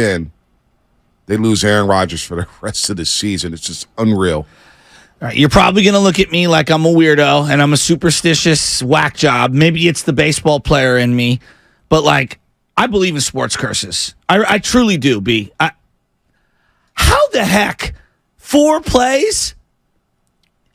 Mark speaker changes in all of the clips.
Speaker 1: in, they lose Aaron Rodgers for the rest of the season. It's just unreal.
Speaker 2: All right, you're probably going to look at me like I'm a weirdo and I'm a superstitious whack job. Maybe it's the baseball player in me, but like I believe in sports curses. I truly do, B. How the heck 4 plays?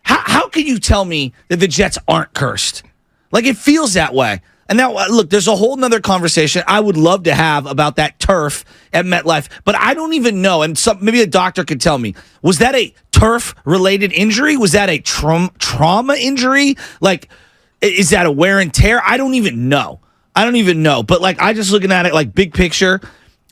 Speaker 2: How can you tell me that the Jets aren't cursed? Like it feels that way. And now, look, there's a whole nother conversation I would love to have about that turf at MetLife, but I don't even know. And maybe a doctor could tell me, was that a turf-related injury? Was that a trauma injury? Like, is that a wear and tear? I don't even know. But, like, I just looking at it, like, big picture,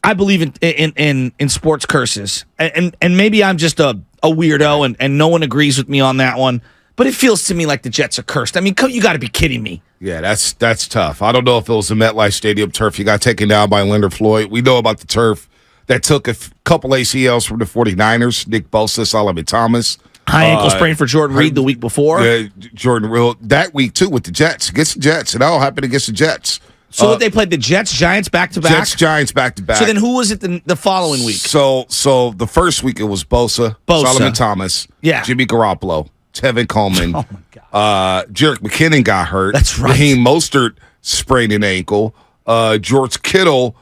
Speaker 2: I believe in sports curses. And maybe I'm just a weirdo, and no one agrees with me on that one. But it feels to me like the Jets are cursed. I mean, you got to be kidding me.
Speaker 1: Yeah, that's tough. I don't know if it was the MetLife Stadium turf. You got taken down by Leonard Floyd. We know about the turf that took a couple ACLs from the 49ers. Nick Bosa, Solomon Thomas.
Speaker 2: High ankle sprain for Jordan Reed the week before.
Speaker 1: Yeah, Jordan Reed that week, too, with the Jets. Against the Jets. It all happened against the Jets.
Speaker 2: So what they played, the Jets, Giants back-to-back?
Speaker 1: Jets, Giants back-to-back.
Speaker 2: So then who was it the following week?
Speaker 1: So the first week it was Bosa. Solomon Thomas, Jimmy Garoppolo, Tevin Coleman.
Speaker 2: Oh, my God.
Speaker 1: Jerick McKinnon got hurt.
Speaker 2: That's right.
Speaker 1: Raheem Mostert sprained an ankle. George Kittle,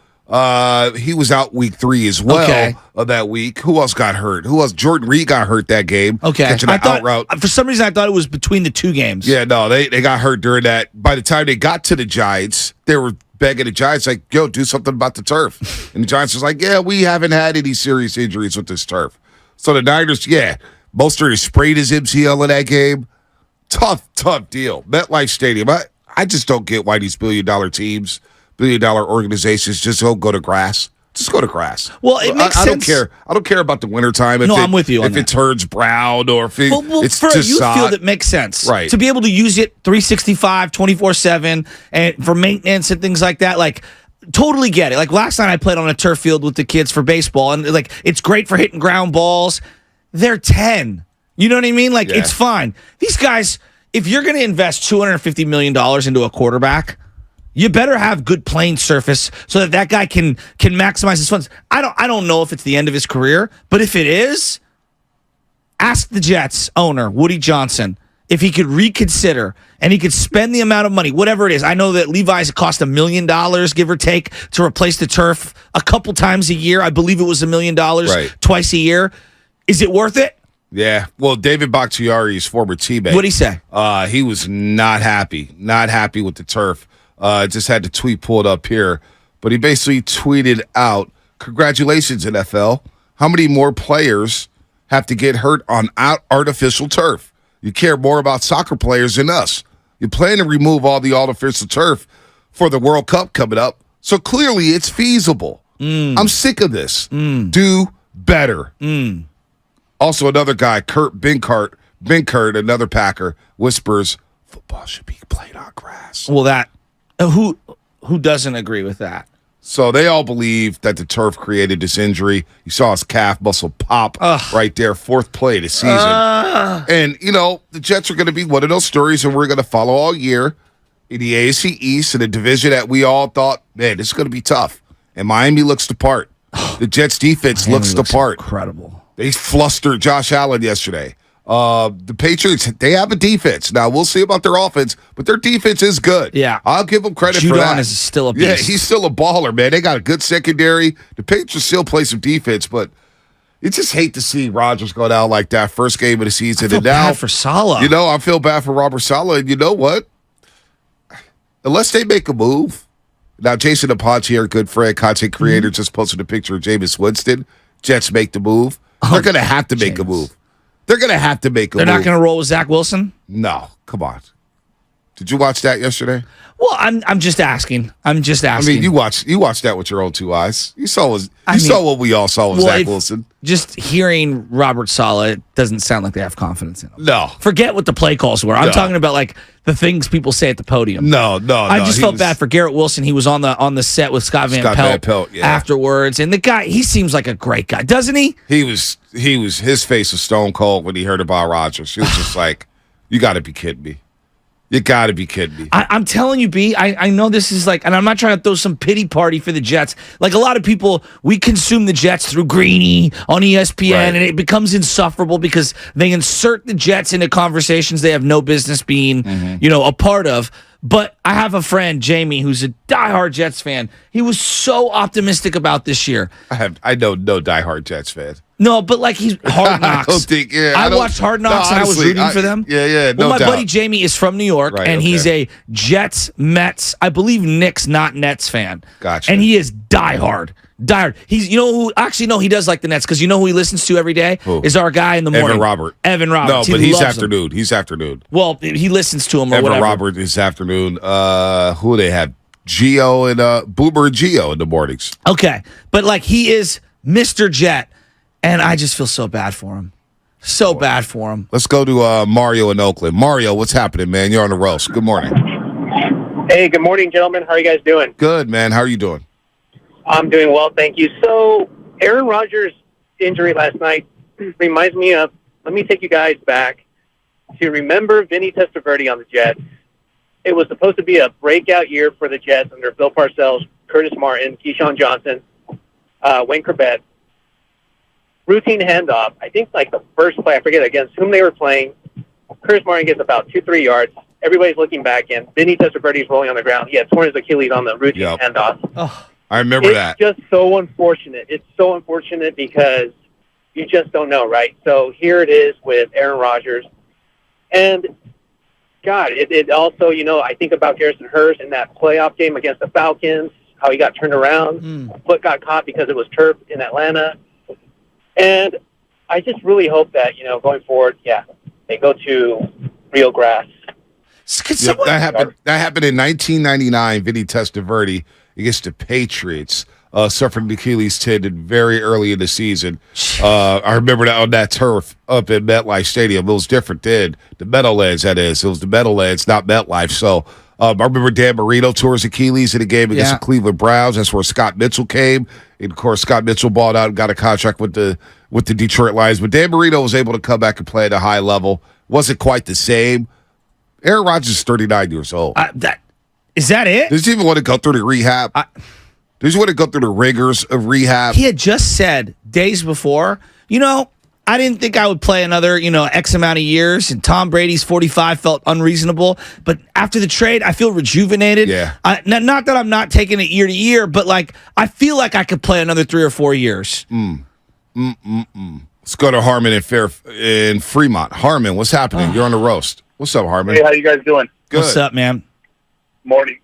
Speaker 1: he was out week 3 as well of that week. Who else got hurt? Jordan Reed got hurt that game.
Speaker 2: Okay.
Speaker 1: Catching an out route.
Speaker 2: For some reason, I thought it was between the 2 games.
Speaker 1: Yeah, no, they got hurt during that. By the time they got to the Giants, they were begging the Giants, like, yo, do something about the turf. And the Giants was like, yeah, we haven't had any serious injuries with this turf. So the Niners, Mostert sprayed his MCL in that game. Tough deal. MetLife Stadium. I just don't get why these billion-dollar teams, billion-dollar organizations just don't go to grass. Just go to grass.
Speaker 2: Well, it makes sense.
Speaker 1: I don't care. I don't care about the wintertime.
Speaker 2: I'm with you on
Speaker 1: if it turns brown or if it's
Speaker 2: for
Speaker 1: just
Speaker 2: you feel that makes sense.
Speaker 1: Right.
Speaker 2: To be able to use it 365, 24/7, and for maintenance and things like that, like, totally get it. Like, last night I played on a turf field with the kids for baseball, and, like, it's great for hitting ground balls. They're 10. You know what I mean? Like, it's fine. These guys, if you're going to invest $250 million into a quarterback, you better have good playing surface so that guy can maximize his funds. I don't know if it's the end of his career, but if it is, ask the Jets owner, Woody Johnson, if he could reconsider and he could spend the amount of money, whatever it is. I know that Levi's cost $1 million, give or take, to replace the turf a couple times a year. I believe it was $1 million twice a year. Is it worth it?
Speaker 1: Yeah. Well, David Bakhtiari's former teammate.
Speaker 2: What'd he say?
Speaker 1: He was not happy with the turf. Just had the tweet pulled up here. But he basically tweeted out, congratulations, NFL. How many more players have to get hurt on artificial turf? You care more about soccer players than us. You plan to remove all the artificial turf for the World Cup coming up. So clearly it's feasible. I'm sick of this. Do better. Also, another guy, Kurt Benkert, another Packer, whispers, football should be played on grass.
Speaker 2: Well, who doesn't agree with that?
Speaker 1: So they all believe that the turf created this injury. You saw his calf muscle pop right there, 4th play of the season. And, the Jets are going to be one of those stories that we're going to follow all year in the AFC East, in a division that we all thought, man, this is going to be tough. And Miami looks the part. The Jets' defense looks the part.
Speaker 2: Incredible.
Speaker 1: They flustered Josh Allen yesterday. The Patriots, they have a defense. Now, we'll see about their offense, but their defense is good.
Speaker 2: Yeah.
Speaker 1: I'll give them credit for that.
Speaker 2: Judon is still a beast.
Speaker 1: Yeah, he's still a baller, man. They got a good secondary. The Patriots still play some defense, but you just hate to see Rodgers go down like that first game of the season.
Speaker 2: I feel bad for Saleh.
Speaker 1: I feel bad for Robert Saleh, and you know what? Unless they make a move. Now, Jason Aponte, our good friend, content creator, just posted a picture of Jameis Winston. Jets make the move. They're going to have to make a move. They're going to have to make a move.
Speaker 2: They're not going to roll with Zach Wilson?
Speaker 1: No. Come on. Did you watch that yesterday?
Speaker 2: Well, I'm just asking. I mean,
Speaker 1: you watched that with your own 2 eyes. You saw what we all saw with Zach Wilson.
Speaker 2: Just hearing Robert Saleh, it doesn't sound like they have confidence in him.
Speaker 1: No.
Speaker 2: Forget what the play calls were. I'm talking about like the things people say at the podium.
Speaker 1: No.
Speaker 2: I just felt bad for Garrett Wilson. He was on the set with Scott Van Pelt afterwards, and the guy, he seems like a great guy, doesn't he?
Speaker 1: His face was stone cold when he heard about Rodgers. He was just like, you got to be kidding me. You got to be kidding me.
Speaker 2: I'm telling you, B, I know this is like, and I'm not trying to throw some pity party for the Jets. Like a lot of people, we consume the Jets through Greeny on ESPN, and it becomes insufferable because they insert the Jets into conversations they have no business being, a part of. But I have a friend, Jamie, who's a diehard Jets fan. He was so optimistic about this year.
Speaker 1: I know no diehard Jets fan.
Speaker 2: No, but like he's Hard Knocks.
Speaker 1: I
Speaker 2: watched Hard Knocks and I was rooting for them.
Speaker 1: Yeah, no
Speaker 2: Well, my
Speaker 1: doubt.
Speaker 2: buddy Jamie is from New York, and he's a Jets, Mets, I believe Knicks, not Nets fan.
Speaker 1: Gotcha.
Speaker 2: And he is diehard. He's, he does like the Nets because you know who he listens to every day?
Speaker 1: Who?
Speaker 2: Is our guy in the morning.
Speaker 1: Evan Roberts.
Speaker 2: No,
Speaker 1: but he's
Speaker 2: loves
Speaker 1: afternoon.
Speaker 2: him.
Speaker 1: He's afternoon.
Speaker 2: Well, he listens to him or
Speaker 1: Evan
Speaker 2: whatever.
Speaker 1: Roberts is afternoon. Who do they have? Gio and Boomer and Gio in the mornings.
Speaker 2: Okay. But like he is Mr. Jet, and I just feel so bad for him. So bad for him.
Speaker 1: Let's go to Mario in Oakland. Mario, what's happening, man? You're on the roast. Good morning.
Speaker 3: Hey, good morning, gentlemen. How are you guys doing?
Speaker 1: Good, man. How are you doing?
Speaker 3: I'm doing well, thank you. So, Aaron Rodgers' injury last night reminds me of, let me take you guys back to remember Vinny Testaverde on the Jets. It was supposed to be a breakout year for the Jets under Bill Parcells, Curtis Martin, Keyshawn Johnson, Wayne Corbett. Routine handoff. I think like the first play, I forget against whom they were playing. Curtis Martin gets about 2-3 yards. Everybody's looking back in. Vinny Testaverde's rolling on the ground. He had torn his Achilles on the routine handoff.
Speaker 2: Oh.
Speaker 1: I remember that.
Speaker 3: It's just so unfortunate. It's so unfortunate because you just don't know, right? So here it is with Aaron Rodgers. And, God, it also, I think about Garrison Hurst in that playoff game against the Falcons, how he got turned around. Foot got caught because it was turf in Atlanta. And I just really hope that, going forward, they go to real grass.
Speaker 1: That happened in 1999. Vinny Testaverde against the Patriots suffered an Achilles tendon very early in the season. I remember that on that turf up in MetLife Stadium. It was different then. The Meadowlands, that is. It was the Meadowlands, not MetLife. So I remember Dan Marino tore his Achilles in a game against the Cleveland Browns. That's where Scott Mitchell came. And, of course, Scott Mitchell balled out and got a contract with the Detroit Lions. But Dan Marino was able to come back and play at a high level. Wasn't quite the same. Aaron Rodgers is 39 years old.
Speaker 2: Is that it?
Speaker 1: Does he even want to go through the rehab? Does he want to go through the rigors of rehab?
Speaker 2: He had just said days before, I didn't think I would play another, X amount of years, and Tom Brady's 45 felt unreasonable. But after the trade, I feel rejuvenated.
Speaker 1: Yeah.
Speaker 2: Not that I'm not taking it year to year, but like I feel like I could play another 3 or 4 years.
Speaker 1: Let's go to Harmon in Fremont. Harmon, what's happening? You're on the roast. What's up, Harmon?
Speaker 4: Hey, how you guys doing?
Speaker 1: Good.
Speaker 2: What's up, man?
Speaker 4: Morning.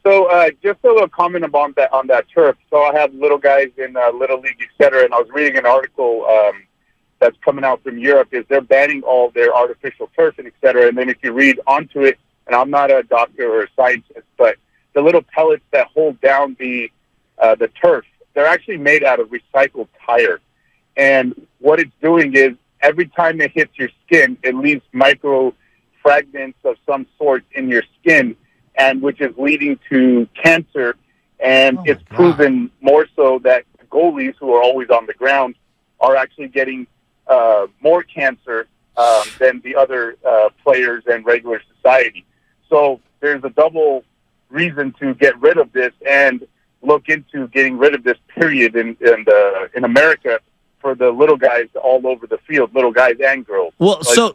Speaker 4: So just a little comment about that on that turf. So I have little guys in Little League, et cetera, and I was reading an article that's coming out from Europe is they're banning all their artificial turf and et cetera. And then if you read onto it, and I'm not a doctor or a scientist, but the little pellets that hold down the turf, they're actually made out of recycled tire. And what it's doing is every time it hits your skin, it leaves micro fragments of some sort in your skin, and which is leading to cancer. And it's proven more so that goalies who are always on the ground are actually getting more cancer than the other players and regular society. So there's a double reason to get rid of this and look into getting rid of this period in America for the little guys all over the field, little guys and girls.
Speaker 2: Well,
Speaker 4: so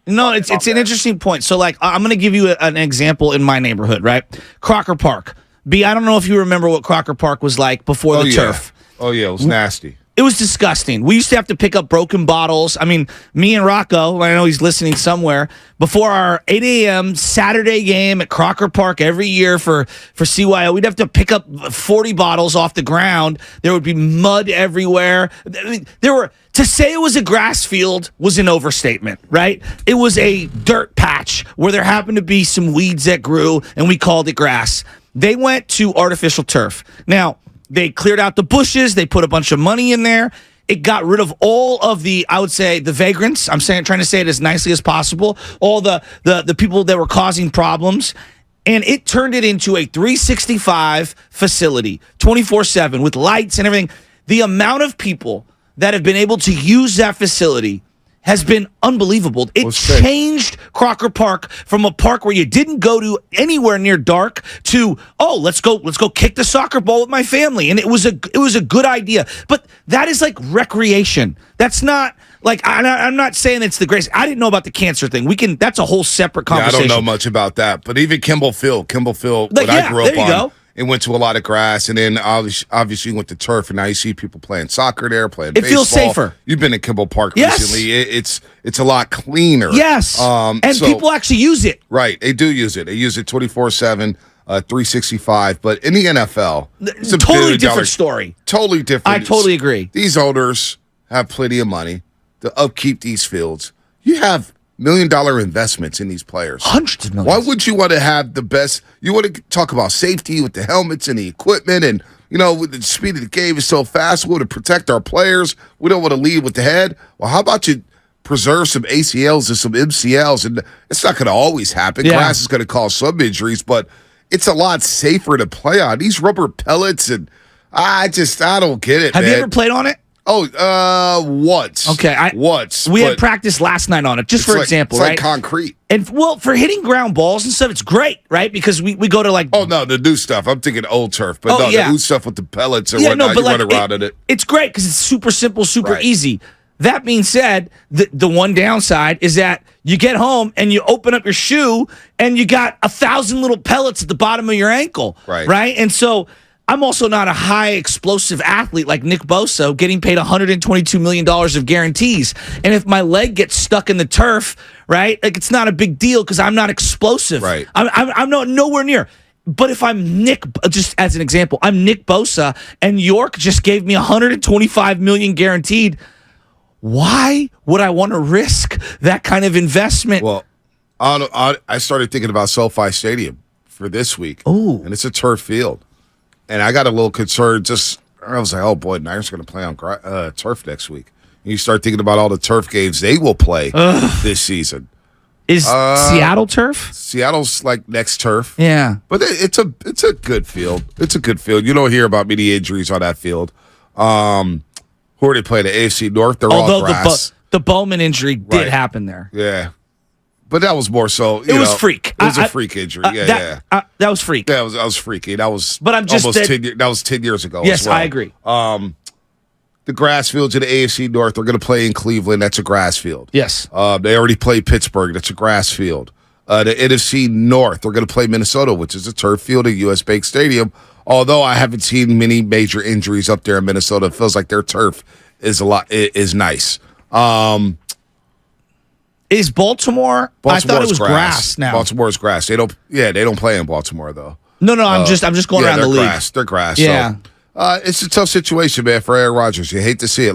Speaker 2: it's an interesting point. So, like, I'm going to give you an example in my neighborhood, right? Crocker Park. B, I don't know if you remember what Crocker Park was like before the turf.
Speaker 1: Oh, yeah, it was nasty.
Speaker 2: It was disgusting. We used to have to pick up broken bottles. I mean, me and Rocco, I know he's listening somewhere, before our 8 a.m. Saturday game at Crocker Park every year for CYO, we'd have to pick up 40 bottles off the ground. There would be mud everywhere. I mean, to say it was a grass field was an overstatement, right? It was a dirt patch where there happened to be some weeds that grew, and we called it grass. They went to artificial turf. Now, they cleared out the bushes. They put a bunch of money in there. It got rid of all of the, I would say, the vagrants. Trying to say it as nicely as possible. All the people that were causing problems. And it turned it into a 365 facility, 24/7, with lights and everything. The amount of people that have been able to use that facility has been unbelievable. It changed Crocker Park from a park where you didn't go to anywhere near dark to, oh, let's go kick the soccer ball with my family. And it was a good idea. But that is like recreation. That's not like, I'm not saying it's the greatest. I didn't know about the cancer thing. That's a whole separate conversation.
Speaker 1: I don't know much about that. But even Kimball Field, what I grew up on. It went to a lot of grass, and then obviously went to turf, and now you see people playing soccer there, playing baseball. It feels safer. You've been in Kimball Park recently. It's a lot cleaner.
Speaker 2: Yes, and people actually use it.
Speaker 1: Right, they do use it. They use it 24/7, 365. But in the NFL, it's a
Speaker 2: totally different story.
Speaker 1: Totally different.
Speaker 2: I totally agree.
Speaker 1: These owners have plenty of money to upkeep these fields. You have $1 million investments in these players.
Speaker 2: Hundreds of millions.
Speaker 1: Why would you want to have the best? You want to talk about safety with the helmets and the equipment, and with the speed of the game is so fast. We want to protect our players. We don't want to lead with the head. Well, how about you preserve some ACLs and some MCLs? And it's not going to always happen.
Speaker 2: Yeah.
Speaker 1: Grass is going to cause some injuries, but it's a lot safer to play on. These rubber pellets, and I don't get it.
Speaker 2: Have
Speaker 1: man.
Speaker 2: you ever played on it?
Speaker 1: Oh, once.
Speaker 2: Okay,
Speaker 1: once.
Speaker 2: We had practice last night on it, just for example, right?
Speaker 1: It's like concrete.
Speaker 2: And for hitting ground balls and stuff, it's great, right? Because we go to like.
Speaker 1: Oh no, the new stuff. I'm thinking old turf, but the new stuff with the pellets and whatnot. You run around in it.
Speaker 2: It's great because it's super simple, super easy. That being said, the one downside is that you get home and you open up your shoe and you got 1,000 little pellets at the bottom of your ankle, right? And so. I'm also not a high explosive athlete like Nick Bosa, getting paid $122 million of guarantees. And if my leg gets stuck in the turf, right, like it's not a big deal because I'm not explosive.
Speaker 1: Right.
Speaker 2: I'm not nowhere near. But if I'm just as an example, I'm Nick Bosa, and York just gave me $125 million guaranteed. Why would I want to risk that kind of investment?
Speaker 1: Well, I started thinking about SoFi Stadium for this week.
Speaker 2: Oh,
Speaker 1: and it's a turf field. And I got a little concerned. I was like, oh, boy, Niners are going to play on turf next week. And you start thinking about all the turf games they will play this season.
Speaker 2: Is Seattle turf?
Speaker 1: Seattle's like next turf.
Speaker 2: Yeah.
Speaker 1: But it's a good field. It's a good field. You don't hear about many injuries on that field. Who are they playing? The AFC North? They're all grass.
Speaker 2: The Bowman injury did happen there.
Speaker 1: Yeah. But that was more so.
Speaker 2: It was freak.
Speaker 1: It was a freak injury.
Speaker 2: That was freak.
Speaker 1: Yeah, that was freaky. That was.
Speaker 2: But I'm just
Speaker 1: almost 10 years. That was 10 years ago.
Speaker 2: Yes,
Speaker 1: as well.
Speaker 2: I agree.
Speaker 1: The grass fields in the AFC North. They're going to play in Cleveland. That's a grass field.
Speaker 2: Yes.
Speaker 1: They already played Pittsburgh. That's a grass field. The NFC North. They're going to play Minnesota, which is a turf field at US Bank Stadium. Although I haven't seen many major injuries up there in Minnesota, it feels like their turf is nice.
Speaker 2: Is Baltimore? I thought it was grass now.
Speaker 1: Baltimore's grass. They don't play in Baltimore though.
Speaker 2: No. I'm just going around the league.
Speaker 1: They're grass.
Speaker 2: Yeah.
Speaker 1: So, it's a tough situation, man, for Aaron Rodgers. You hate to see it.